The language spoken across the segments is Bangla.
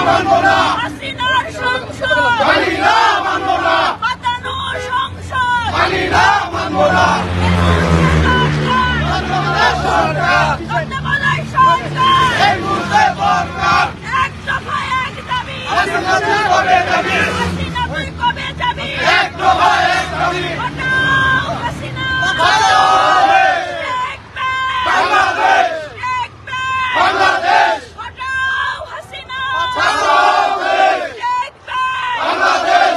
মানব না, হাসিনার সংসদ মানি না, মানব না, পাতানো সংসদ মানি না, মানব না, সরকার ধন্যবাদ সরকার এই মুহূর্তে দরকার এক দফা এক দাবি হাসিনা তুই কবে যাবি, হাসিনা তুই কবে যাবি এক দফা এক দাবি, হটাও হাসিনা বাঁচাও দেশ, বাংলাদেশ, বাংলাদেশ বাংলাদেশ, হটাও হাসিনা বাঁচাও দেশ, বাংলাদেশ,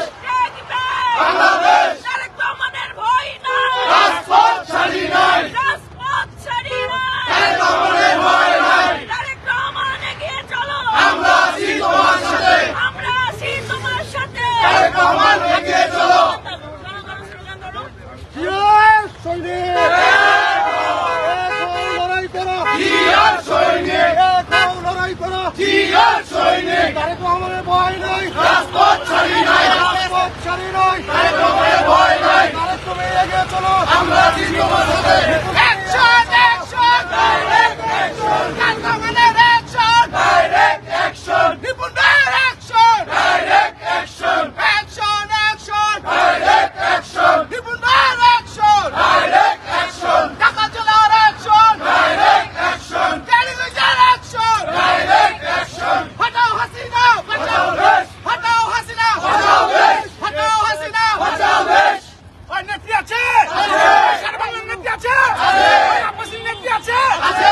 বাংলাদেশ, তারেক রহমানের ভয় নাই রাজপথ ছাড়ি নাই, রাজপথ ছাড়ি নাই তারেক রহমানের ভয় নাই, তারেক রহমান এগিয়ে চলো আমরা আছি তোমার সাথে, আমরা আছি তোমার সাথে তারেক রহমান এগিয়ে চলো। স্লোগান করো লড়াই করো, জিয়ার সৈনিক, লড়াই করো, জিয়ার সৈনিক, তারেক রহমানের ভয় নাই, রাজপথ ছাড়ি নাই, রাজপথ ছাড়ি নয়, তারেক রহমানের ভয় নাই, তারেক তুমি এগিয়ে চলো, আমরা আছি তোমার সাথে। Action action direct action, Tarique রহমানের অ্যাকশন ডাইরেক্ট অ্যাকশন, নিপুণ ভাইয়ের action direct action, action action direct action, Nipun ভাইয়ের অ্যাকশন ডাইরেক্ট অ্যাকশন, ঢাকা জেলার action direct action, television action direct action, হটাও হাসিনা বাঁচাও দেশ, হটাও হাসিনা বাঁচাও দেশ, হটাও হাসিনা বাঁচাও দেশ, ওই নেত্রী আছে আছে। সারা বাংলার নেত্রী আছে আছে। ওই আব্বাসীর নেত্রী আছে আছে।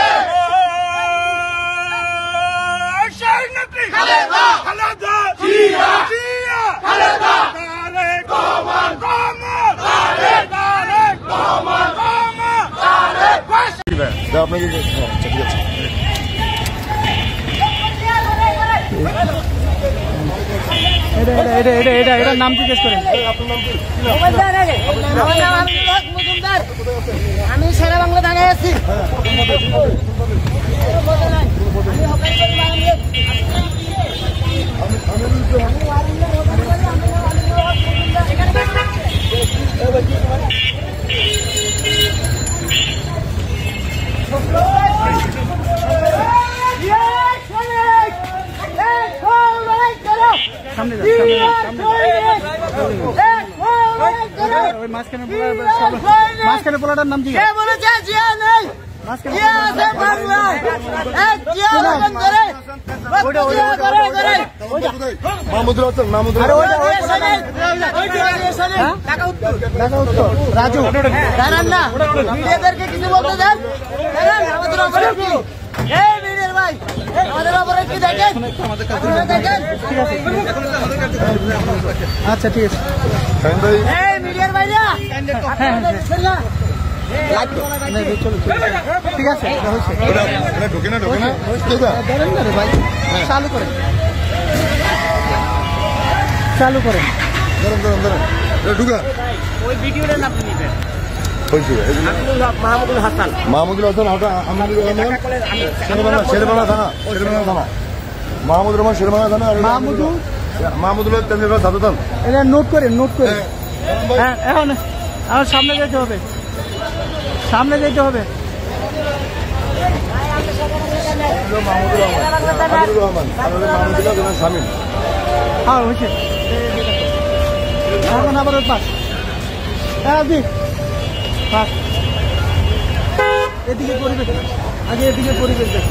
ওই সেই নেত্রী খালেদা। খালেদা জিয়া। জিয়া খালেদা। তারেক রহমান। রহমান তারেক। তারেক রহমান। রহমান তারেক। আপনাকে ঠিক আছে, এটার নাম জিজ্ঞেস করেন। আমি সারা বাংলা দাঁড়িয়ে আছি। সামনে যান, সামনে যান, সামনে যান। ওই মাঝখানে পোলাটার নাম জিজ্ঞেস মাঝখানে মাহমুদুল হাসান, মাহমুদুল হাসান, ঢাকা উত্তর, রাজু, দাঁড়ান না, মিডিয়াদেরকে কিছু বলতে দেন। দাঁড়ান, আমাদের অপরাধ কি? এই মিডিয়ার ভাই, আমাদের অপরাধ কি দেখেন? আপনারা দেখেন। আচ্ছা ঠিক আছে। শাহিন ভাই, এই মিডিয়ার ভাইরা, আপনারা দেখছেন না? চলো ঠিক আছে, এটা হয়েছে। এটা ঢোকে না, ঢোকে না, ধরেন না রে ভাই, চালু করেন, চালু করেন। ধরেন ধরেন ধরেন, এটা ঢুকা ওই ভিডিওটা আপনি নেবেন। হয়েছে। মাহমুদুল হাসান। মাহমুদুল হাসান, শেরবাংলা থানা, শেরবাংলা থানা, মাহমুদুর রহমান, শেরবাংলা থানা, মাহমুদুল তেন্দ্রপাড়া সাধুতাল। এটা নোট করেন, নোট করেন। হ্যাঁ, এখন আমার সামনে যেতে হবে, সামনে যেতে হবে। মাহমুদুর রহমান, মাহমুদুল্লাহ শামিল। হ্যাঁ হয়েছে। এখন আবার ওই পাশ, হ্যাঁ দি পাশ, এদিকে পরিবেশ, আগে এদিকে পরিবেশ দেখ।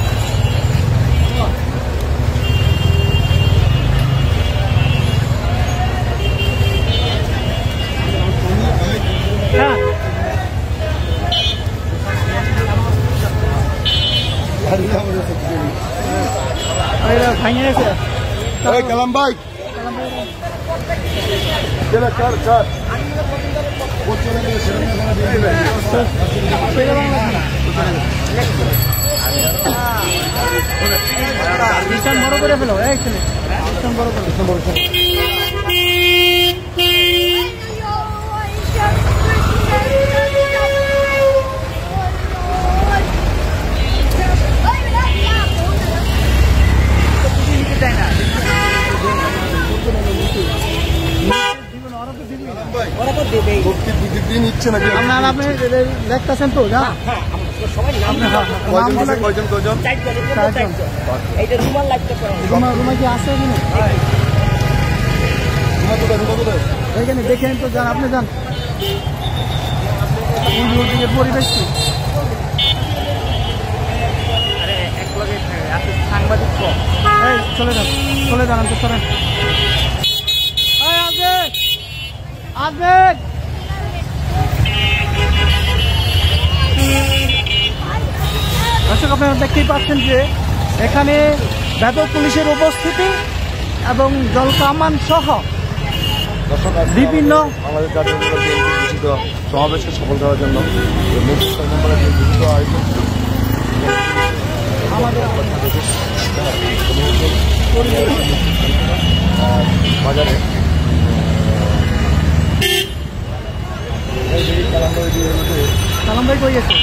হ্যাঁ ভাঙে গেছে। কালাম ভাই, চার চার স্টেশন বড় করে ফেলো, এই ছেলে স্টেশন বড় করে, নিচ্ছে নাকি আপনার আপনি দেখতেছেন তো না? কয়জন রুমা কি আছে এখানে দেখেন তো যান, আপনি যান পরিবেশ কি সাংবাদিক চলে যান তো সরেন। দর্শক আপনারা দেখতেই পাচ্ছেন যে এখানে ব্যাপক পুলিশের উপস্থিতি এবং জল কামান সহ বিভিন্ন আমাদের জাতীয় ঘোষিত সমাবেশকে সফল করার জন্য আয়োজন আমাদের বাজারে সালাম ভাই কই গেছে?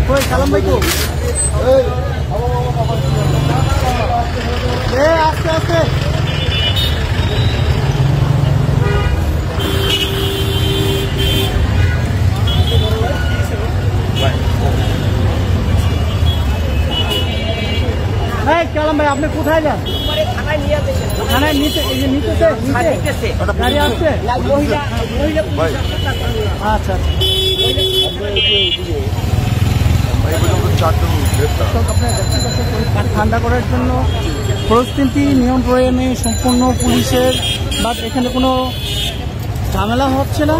কই সালাম ভাই কো? আস্তে আস্তে কালাম ভাই আপনি কোথায় যান? থানায় নিচে গাড়ি আসছে। আচ্ছা ঠান্ডা করার জন্য পরিস্থিতি নিয়ন্ত্রণে সম্পূর্ণ পুলিশের, বাট এখানে কোনো ঝামেলা হচ্ছে না।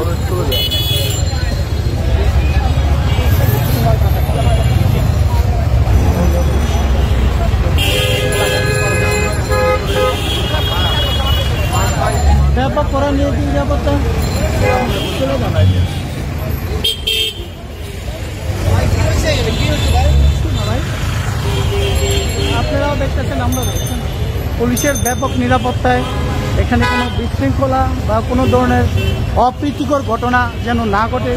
ব্যাপক করা নিয়ে নিরাপত্তা চলে যান। আপনারাও দেখতেছেন, আমরা দেখছেন পুলিশের ব্যাপক নিরাপত্তায় এখানে কোনো বিশৃঙ্খলা বা কোনো ধরনের অপ্রীতিকর ঘটনা যেন না ঘটে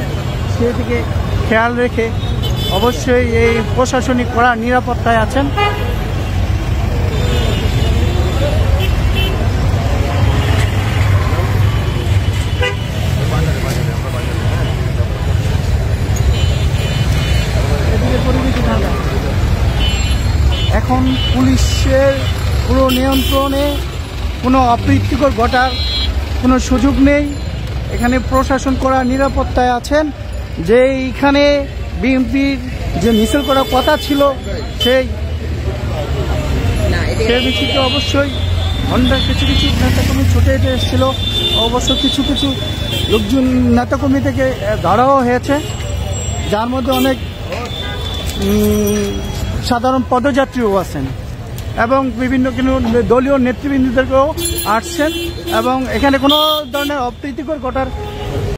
সেদিকে খেয়াল রেখে অবশ্যই এই প্রশাসনিক কড়া নিরাপত্তায় আছেন। এখন পুলিশের পুরো নিয়ন্ত্রণে কোনো অপ্রীতিকর ঘটার কোনো সুযোগ নেই। এখানে প্রশাসন করা নিরাপত্তায় আছেন। যে এইখানে বিএনপির যে মিছিল করার কথা ছিল সেই বিষয়টি অবশ্যই অন্য কিছু নেতাকর্মী ছুটে হেঁটে এসেছিল। অবশ্য কিছু লোকজন নেতাকর্মী থেকে ধরাও হয়েছে, যার মধ্যে অনেক সাধারণ পদযাত্রীও আছেন এবং বিভিন্ন দলীয় নেতৃবৃন্দদেরকেও আসছেন এবং এখানে কোনো ধরনের অপ্রীতিকর ঘটার